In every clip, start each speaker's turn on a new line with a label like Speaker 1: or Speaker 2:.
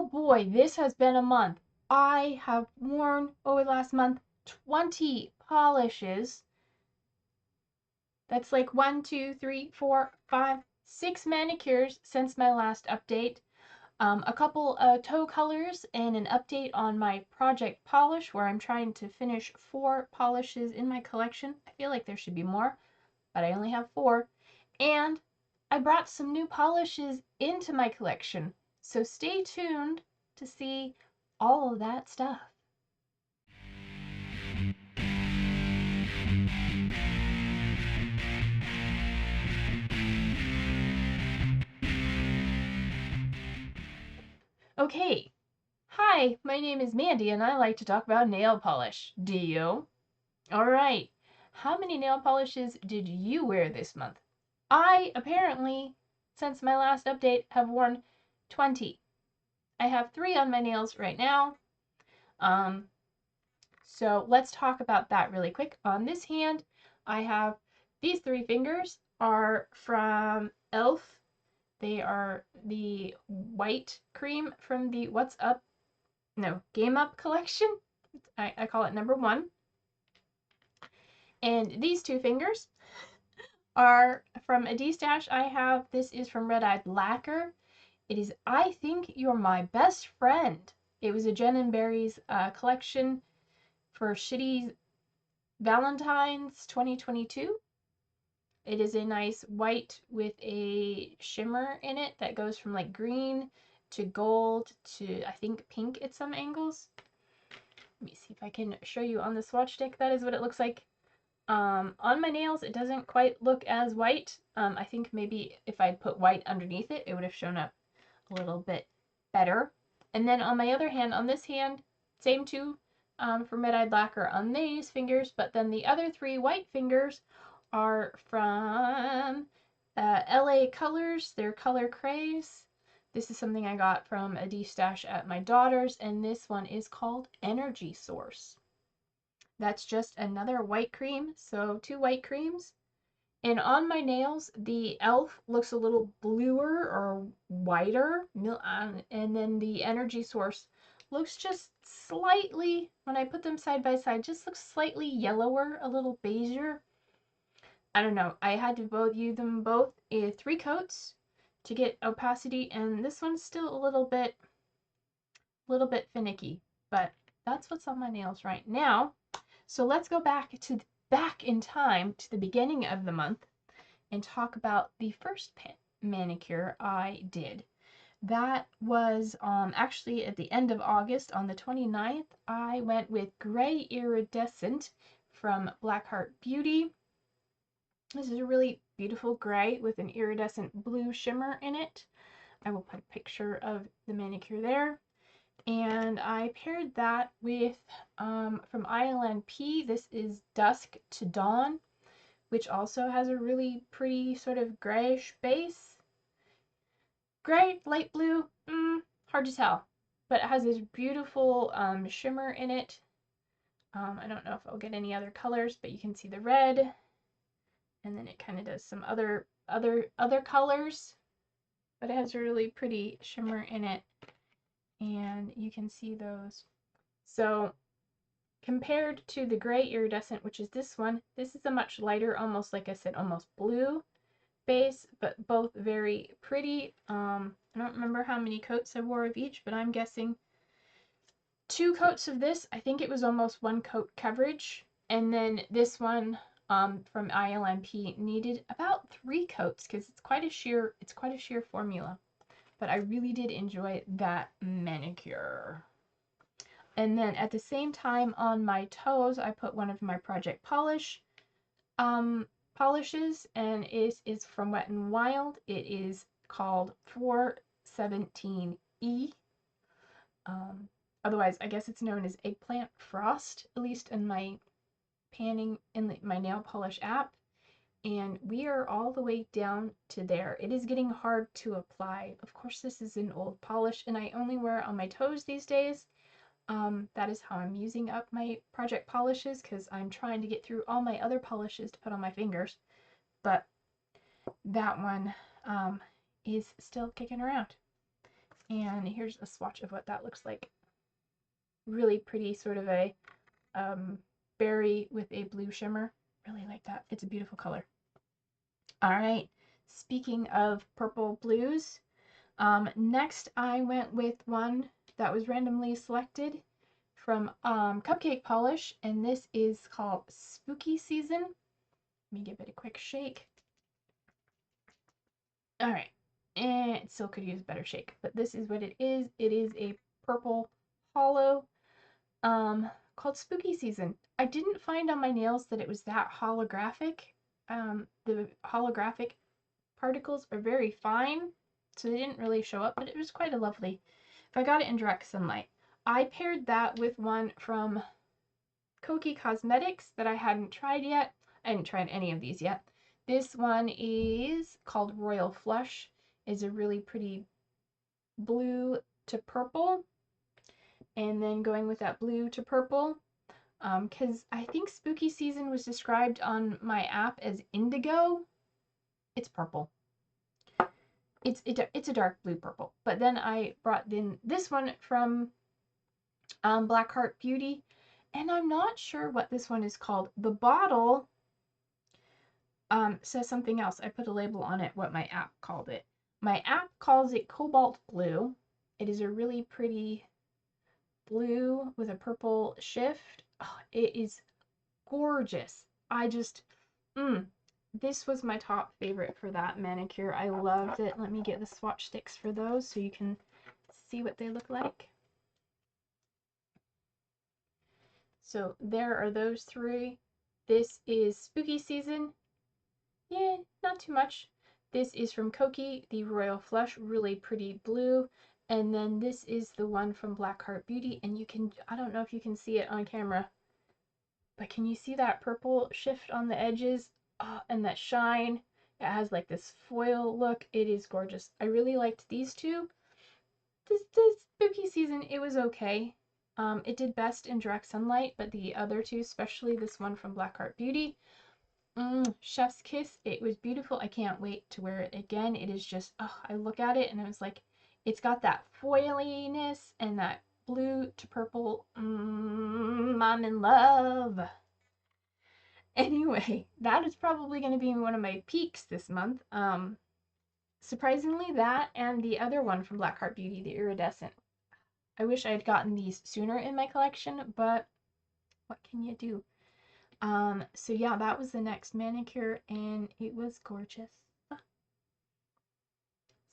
Speaker 1: Oh boy, this has been a month. I have worn over the last month 20 polishes. That's like 1, 2, 3, 4, 5, 6 manicures since my last update. A couple of toe colors and an update on my project polish where I'm trying to finish 4 polishes in my collection. I feel like there should be more, but I only have 4. And I brought some new polishes into my collection. So stay tuned to see all of that stuff. Okay, hi, my name is Mandy and I like to talk about nail polish. Do you? Alright, how many nail polishes did you wear this month? I apparently, since my last update, have worn 20. I have 3 on my nails right now. So let's talk about that really quick. On this hand, I have these 3 fingers are from e.l.f. They are the white cream from the Game Up collection. I call it number 1. And these 2 fingers are from a D-Stash I have. This is from Red Lacquer. It is I Think You're My Best Friend. It was a Jen and Barry's collection for Shitty Valentine's 2022. It is a nice white with a shimmer in it that goes from like green to gold to I think pink at some angles. Let me see if I can show you on the swatch stick. That is what it looks like. On my nails, it doesn't quite look as white. I think maybe if I'd put white underneath it, it would have shown up a little bit better. And then on my other hand, on this hand, same 2 from Red Lacquer on these fingers, but then the other 3 white fingers are from LA Colors. They're Color Craves. This is something I got from a D-Stash at my daughter's, and this one is called Energy Source. That's just another white cream, so 2 white creams. And on my nails, the e.l.f. looks a little bluer or whiter, and then the Energy Source looks just slightly, when I put them side by side, just looks slightly yellower, a little beigeier. I don't know. I had to use them both in 3 coats to get opacity, and this one's still a little bit finicky, but that's what's on my nails right now. So let's go back in time to the beginning of the month and talk about the first manicure I did. That was actually at the end of August on the 29th. I went with Gray Iridescent from Blackheart Beauty. This is a really beautiful gray with an iridescent blue shimmer in it. I will put a picture of the manicure there. And I paired that with, from ILNP, this is Dusk to Dawn, which also has a really pretty sort of grayish base. Gray, light blue, hard to tell, but it has this beautiful shimmer in it. I don't know if I'll get any other colors, but you can see the red, and then it kind of does some other colors, but it has a really pretty shimmer in it. And you can see those. So compared to the Gray Iridescent, which is this one, this is a much lighter, almost like I said, almost blue base, but both very pretty. I don't remember how many coats I wore of each, but I'm guessing 2 coats of this. I think it was almost 1 coat coverage. And then this one from ILNP needed about 3 coats because it's quite a sheer formula. But I really did enjoy that manicure. And then at the same time on my toes, I put one of my Project Polish polishes, and it is from Wet n Wild. It is called 417E. Otherwise, I guess it's known as Eggplant Frost, at least in my my nail polish app. And we are all the way down to there. It is getting hard to apply. Of course, this is an old polish, and I only wear it on my toes these days. That is how I'm using up my project polishes, because I'm trying to get through all my other polishes to put on my fingers. But that one is still kicking around. And here's a swatch of what that looks like. Really pretty, sort of a berry with a blue shimmer. Really like that. It's a beautiful color. All right, speaking of purple blues, next I went with one that was randomly selected from Cupcake Polish, and this is called Spooky Season. Let me give it a quick shake. All right, and it still could use a better shake, but this is what it is. It is a purple hollow called Spooky Season. I didn't find on my nails that it was that holographic. The holographic particles are very fine, so they didn't really show up, but it was quite a lovely. If I got it in direct sunlight. I paired that with one from Koki Cosmetics that I hadn't tried yet. I hadn't tried any of these yet. This one is called Royal Flush. It's a really pretty blue to purple. And then going with that blue to purple, because I think Spooky Season was described on my app as indigo. It's purple. It's a dark blue purple. But then I brought in this one from Blackheart Beauty, and I'm not sure what this one is called. The bottle says something else. I put a label on it what my app called it. My app calls it Cobalt Blue. It is a really pretty blue with a purple shift. Oh, it is gorgeous. I just, this was my top favorite for that manicure. I loved it. Let me get the swatch sticks for those so you can see what they look like. So there are those three. This is Spooky Season. Yeah, not too much. This is from Koki, the Royal Flush, really pretty blue. And then this is the one from Blackheart Beauty, and you can, I don't know if you can see it on camera, but can you see that purple shift on the edges? Oh, and that shine. It has like this foil look. It is gorgeous. I really liked these two. This Spooky Season, it was okay. It did best in direct sunlight, but the other two, especially this one from Blackheart Beauty, chef's kiss. It was beautiful. I can't wait to wear it again. It is just, oh, I look at it and I was like, it's got that foiliness and that blue to purple. I'm in love. Anyway, that is probably going to be one of my peaks this month. Surprisingly, that and the other one from Blackheart Beauty, the iridescent. I wish I had gotten these sooner in my collection, but what can you do? So yeah, that was the next manicure, and it was gorgeous.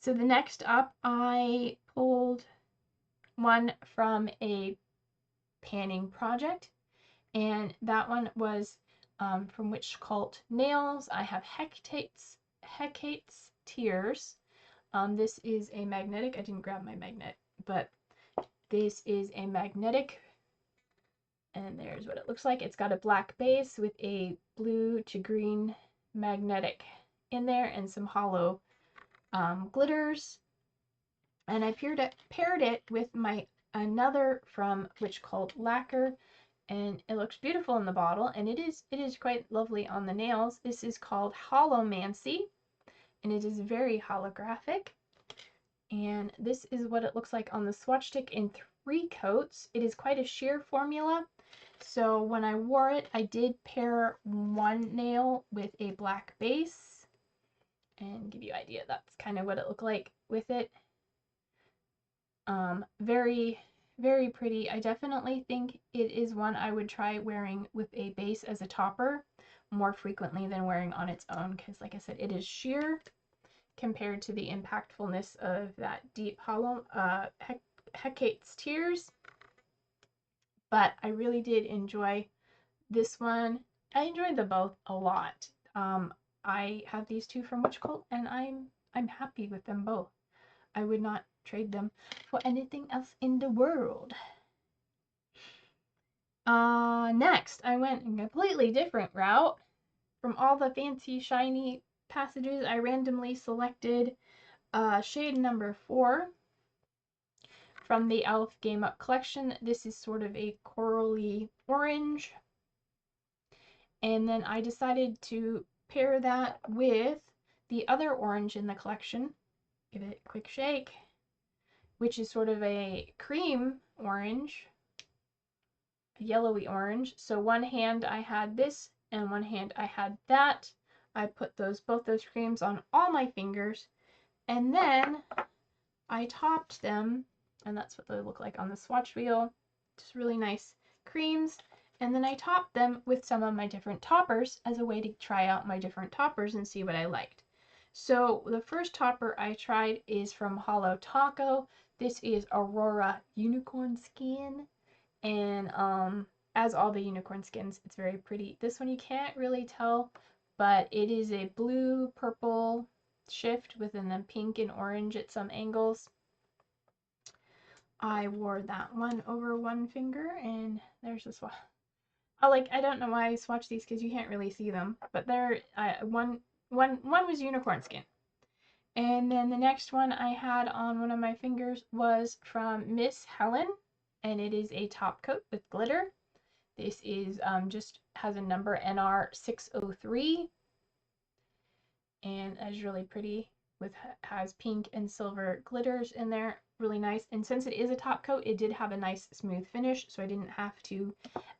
Speaker 1: So the next up, I pulled one from a panning project, and that one was from Witch Cult Nails. I have Hecate's Tears. This is a magnetic. I didn't grab my magnet, but this is a magnetic, and there's what it looks like. It's got a black base with a blue to green magnetic in there and some hollow glitters. And I paired it with my another from Witch Cult Lacquer, and it looks beautiful in the bottle, and it is quite lovely on the nails. This is called Holomancy, and it is very holographic. And this is what it looks like on the swatch stick in 3 coats. It is quite a sheer formula. So when I wore it, I did pair one nail with a black base. And give you an idea, that's kind of what it looked like with it. Very, very pretty. I definitely think it is one I would try wearing with a base as a topper more frequently than wearing on its own, because like I said, it is sheer compared to the impactfulness of that deep hollow Hecate's Tears. But I really did enjoy this one. I enjoyed them both a lot. I have these two from Witch Cult, and I'm happy with them both. I would not trade them for anything else in the world. Next, I went a completely different route. From all the fancy, shiny passages, I randomly selected shade number 4 from the e.l.f. Game Up collection. This is sort of a corally orange. And then I decided to pair that with the other orange in the collection. Give it a quick shake. which is sort of a cream orange, a yellowy orange. So one hand I had this and one hand I had that. I put both those creams on all my fingers, and then I topped them, and that's what they look like on the swatch wheel. Just really nice creams. And then I topped them with some of my different toppers as a way to try out my different toppers and see what I liked. So the first topper I tried is from Holo Taco. This is Aurora Unicorn Skin. And as all the unicorn skins, it's very pretty. This one you can't really tell, but it is a blue purple shift within the pink and orange at some angles. I wore that one over one finger, and there's this one. I don't know why I swatch these because you can't really see them, but there, one was unicorn skin. And then the next one I had on one of my fingers was from Miss Helen, and it is a top coat with glitter. This is just has a number NR603, and is really pretty has pink and silver glitters in there, really nice. And since it is a top coat, it did have a nice smooth finish, so I didn't have to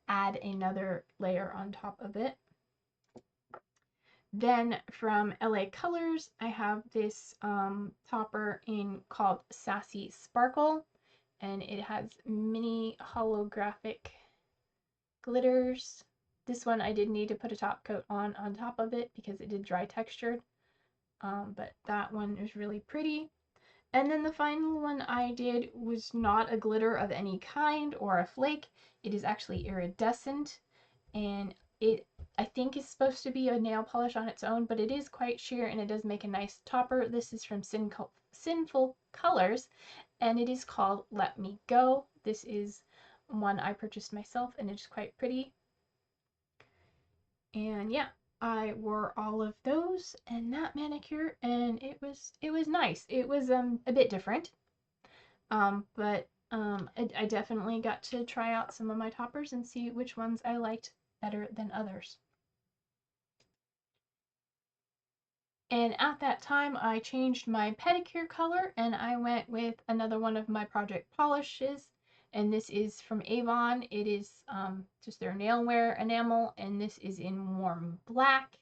Speaker 1: add another layer on top of it. Then from LA Colors, I have this topper called Sassy Sparkle, and it has mini holographic glitters. This one I did need to put a top coat on top of it because it did dry textured, but that one is really pretty. And then the final one I did was not a glitter of any kind or a flake. It is actually iridescent, and it I think is supposed to be a nail polish on its own, but it is quite sheer and it does make a nice topper. This is from Sinful Colors, and it is called Let Me Go. This is one I purchased myself, and it's quite pretty. And yeah, I wore all of those and that manicure, and it was nice. It was a bit different, but I definitely got to try out some of my toppers and see which ones I liked better than others. And at that time, I changed my pedicure color, and I went with another one of my project polishes, and this is from Avon. It is just their nail wear enamel, and this is in warm black.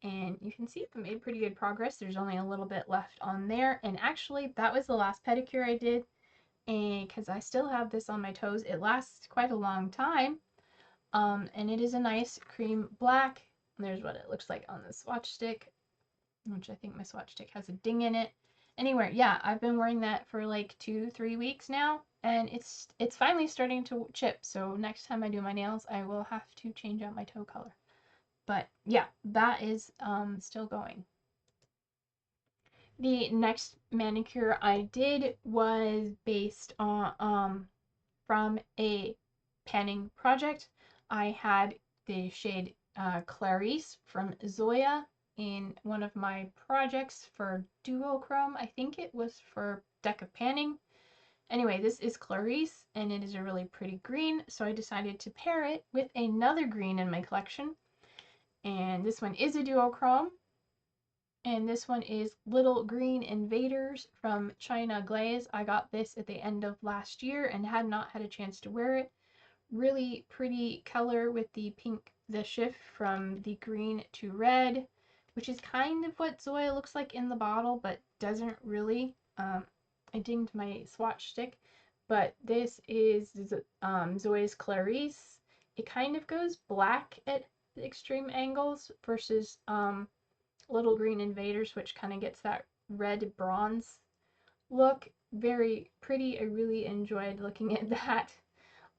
Speaker 1: And you can see I made pretty good progress. There's only a little bit left on there, and actually that was the last pedicure I did, and because I still have this on my toes, it lasts quite a long time. And it is a nice cream black. And there's what it looks like on the swatch stick, which I think my swatch stick has a ding in it. Anyway, yeah, I've been wearing that for like 2-3 weeks now, and it's finally starting to chip. So next time I do my nails, I will have to change out my toe color. But yeah, that is still going. The next manicure I did was based on from a panning project. I had the shade Clarice from Zoya in one of my projects for duochrome. I think it was for Deck of Panning. Anyway, this is Clarice, and it is a really pretty green, so I decided to pair it with another green in my collection. And this one is a duochrome, and this one is Little Green Invaders from China Glaze. I got this at the end of last year and had not had a chance to wear it. Really pretty color with the pink, the shift from the green to red, which is kind of what Zoya looks like in the bottle, but doesn't really. I dinged my swatch stick, but this is Zoya's Clarice. It kind of goes black at extreme angles versus Little Green Invaders, which kind of gets that red bronze look. Very pretty. I really enjoyed looking at that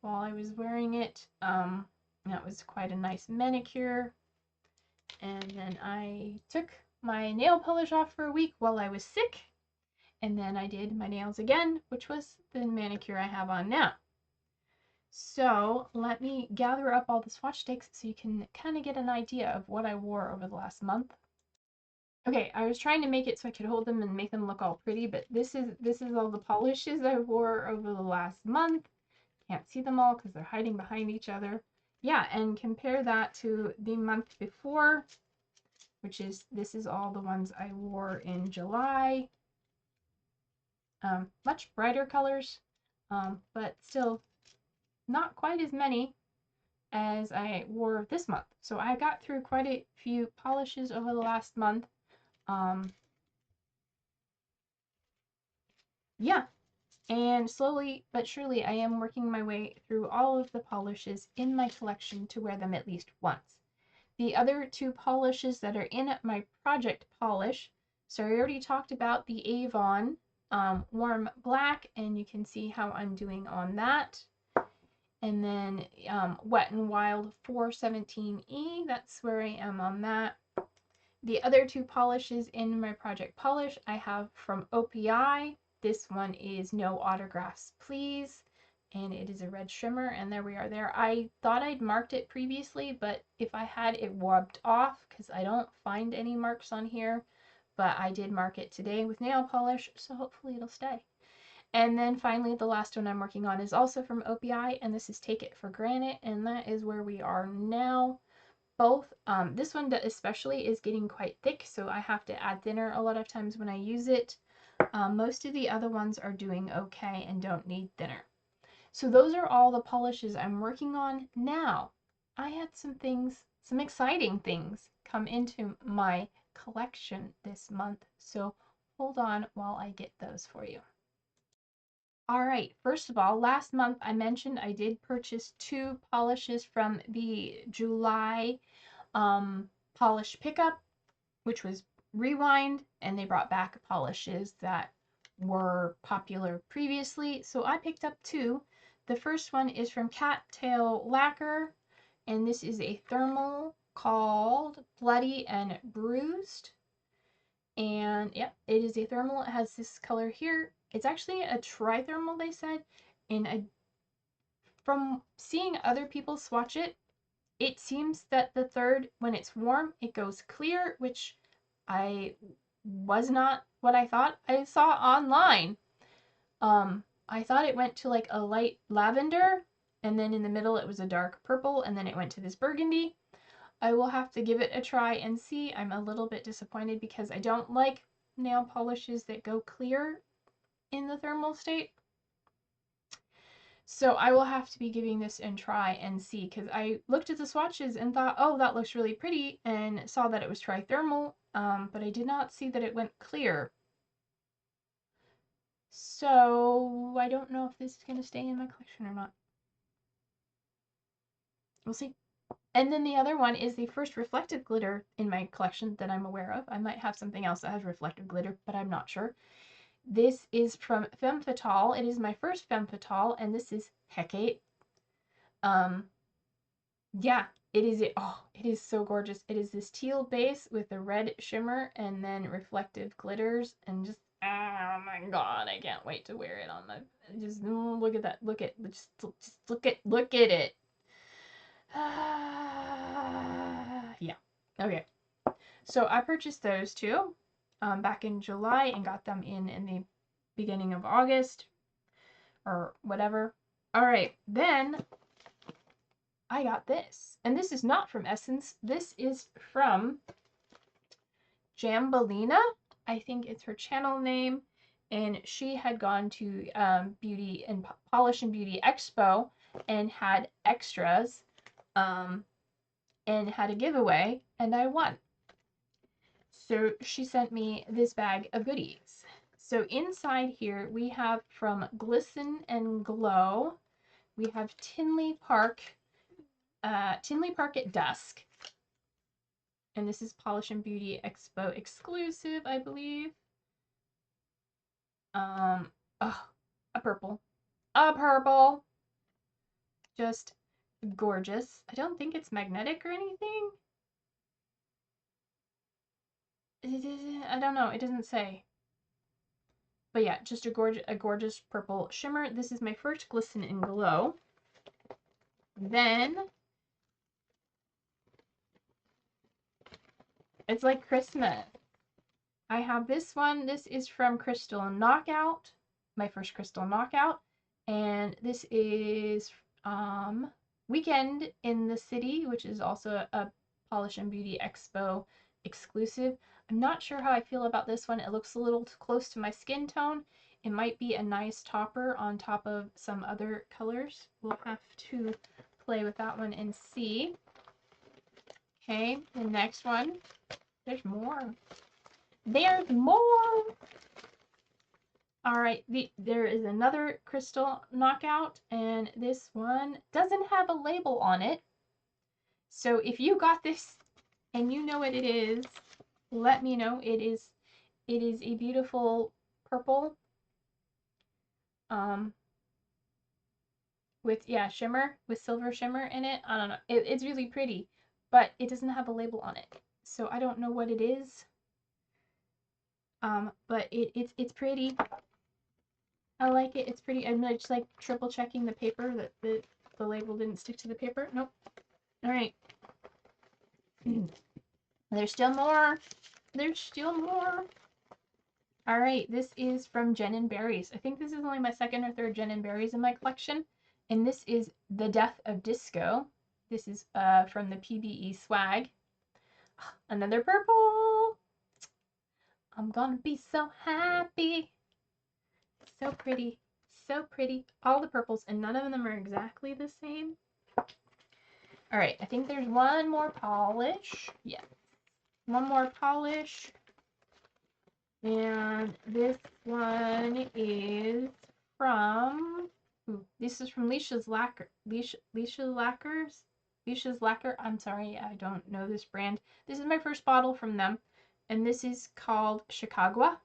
Speaker 1: while I was wearing it. That was quite a nice manicure. And then I took my nail polish off for a week while I was sick, and then I did my nails again, which was the manicure I have on now. So let me gather up all the swatch sticks so you can kind of get an idea of what I wore over the last month. Okay, I was trying to make it so I could hold them and make them look all pretty, but this is all the polishes I wore over the last month. Can't see them all because they're hiding behind each other. Yeah, and compare that to the month before, which is, this is all the ones I wore in July. much brighter colors, but still not quite as many as I wore this month. So I got through quite a few polishes over the last month. Yeah, and slowly but surely I am working my way through all of the polishes in my collection to wear them at least once. The other two polishes that are in my project polish, so I already talked about the Avon Warm Black, and you can see how I'm doing on that. And then Wet n Wild 417E, that's where I am on that. The other two polishes in my project polish I have from OPI. This one is No Autographs Please, and it is a red shimmer, and there we are there. I thought I'd marked it previously, but if I had, it rubbed off because I don't find any marks on here, but I did mark it today with nail polish, so hopefully it'll stay. And then finally, the last one I'm working on is also from OPI, and this is Take It for Granted, and that is where we are now. Both, this one especially is getting quite thick, so I have to add thinner a lot of times when I use it. Most of the other ones are doing okay and don't need thinner. So those are all the polishes I'm working on now. I had some exciting things come into my collection this month, so hold on while I get those for you. All right, first of all, last month I mentioned I did purchase 2 polishes from the July polish pickup, which was Rewind, and they brought back polishes that were popular previously. So I picked up 2. The first one is from Cattail Lacquer, and this is a thermal called Bloody and Bruised. And yep, it is a thermal. It has this color here. It's actually a tri-thermal, they said. And from seeing other people swatch it, it seems that the third, when it's warm, it goes clear, which was not what I thought I saw online. I thought it went to like a light lavender, and then in the middle it was a dark purple, and then it went to this burgundy. I will have to give it a try and see. I'm a little bit disappointed because I don't like nail polishes that go clear in the thermal state. So I will have to be giving this a try and see, because I looked at the swatches and thought, oh, that looks really pretty, and saw that it was tri-thermal, but I did not see that it went clear. So I don't know if this is going to stay in my collection or not. We'll see. And then the other one is the first reflective glitter in my collection that I'm aware of. I might have something else that has reflective glitter, but I'm not sure. This is from Femme Fatale. It is my first Femme Fatale, and this is Hecate. Yeah, it is so gorgeous. It is this teal base with a red shimmer and then reflective glitters, and just, oh my god, I can't wait to wear it on my, just look at that. Just look at it. Yeah. Okay. So I purchased those 2 back in July and got them in the beginning of August or whatever. All right, then I got this, and this is not from Essence. This is from Jambalina. I think it's her channel name, and she had gone to Beauty and Polish and Beauty Expo and had extras, and had a giveaway, and I won. So she sent me this bag of goodies. So inside here we have from Glisten and Glow, we have Tinley Park at Dusk. And this is Polish and Beauty Expo exclusive, I believe. Oh, a purple. A purple. Just gorgeous. I don't think it's magnetic or anything. I don't know. It doesn't say. But yeah, just a gorgeous purple shimmer. This is my first Glisten and Glow. Then it's like Christmas. I have this one. This is from Crystal Knockout, my first Crystal Knockout. And this is Weekend in the City, which is also a Polish and Beauty Expo exclusive. I'm not sure how I feel about this one. It looks a little too close to my skin tone. It might be a nice topper on top of some other colors. We'll have to play with that one and see. Okay, the next one. There's more. There's more! Alright, there is another crystal knockout, and this one doesn't have a label on it. So if you got this and you know what it is, let me know. It is a beautiful purple with shimmer, with silver shimmer in it. I don't know. It's really pretty, but it doesn't have a label on it. So I don't know what it is. But it's pretty. I like it. It's pretty. I'm just like triple checking the paper that the label didn't stick to the paper. Nope. All right. There's still more. There's still more. All right. This is from Jen and Berries. I think this is only my second or third Jen and Berries in my collection, and this is The Death of Disco. This is from the PBE swag. Another purple. I'm gonna be so happy. So pretty. So pretty. All the purples, and none of them are exactly the same. All right, I think there's one more polish. Yeah, one more polish. And this one is from, this is from Leisha's Lacquer. Leisha's Lacquer. I'm sorry, I don't know this brand. This is my first bottle from them, and this is called Chicago.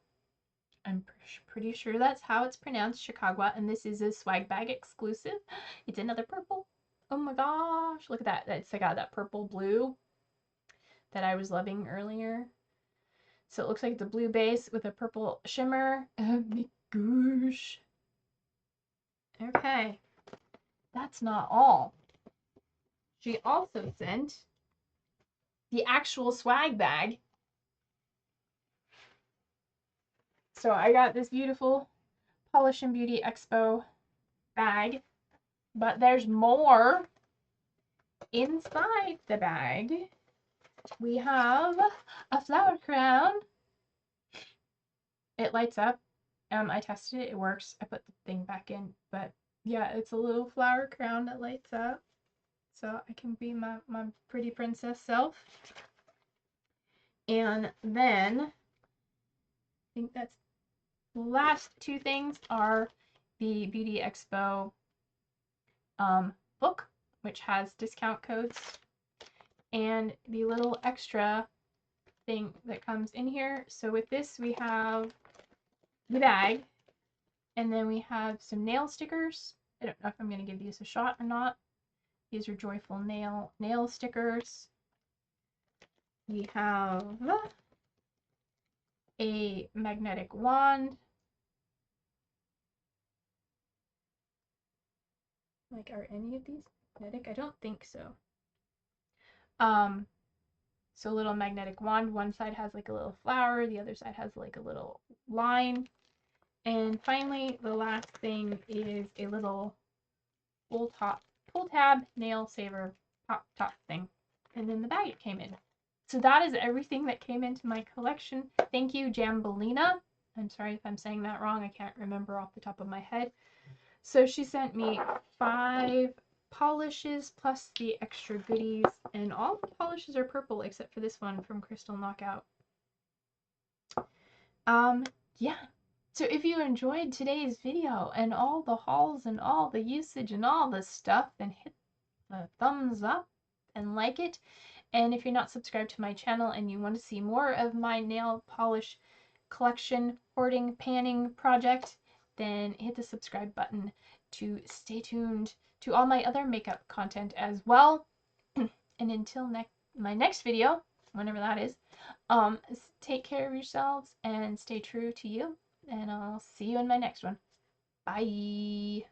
Speaker 1: I'm pretty sure that's how it's pronounced, Chicago, and this is a swag bag exclusive. It's another purple. Oh my gosh, look at that. It's got that purple blue that I was loving earlier. So it looks like the blue base with a purple shimmer. Oh my gosh. Okay, that's not all. She also sent the actual swag bag. So I got this beautiful Polish and Beauty Expo bag, but there's more inside the bag. We have a flower crown. It lights up. I tested it. It works. I put the thing back in, but yeah, it's a little flower crown that lights up, so I can be my pretty princess self. And then I think that's the last two things are the Beauty Expo book, which has discount codes, and the little extra thing that comes in here. So with this we have the bag, and then we have some nail stickers. I don't know if I'm going to give these a shot or not. These are joyful nail stickers. We have a magnetic wand. Like, are any of these magnetic? I don't think so. So a little magnetic wand. One side has like a little flower, the other side has like a little line. And finally, the last thing is a little pull tab nail saver pop top thing. And then the bag it came in. So that is everything that came into my collection. Thank you, Jambolina. I'm sorry if I'm saying that wrong. I can't remember off the top of my head. So she sent me 5 polishes plus the extra goodies, and all the polishes are purple except for this one from Crystal Knockout. Yeah. So if you enjoyed today's video and all the hauls and all the usage and all the stuff, then hit the thumbs up and like it. And if you're not subscribed to my channel and you want to see more of my nail polish collection hoarding panning project, then hit the subscribe button to stay tuned to all my other makeup content as well. And until my next video, whenever that is, take care of yourselves and stay true to you, and I'll see you in my next one. Bye.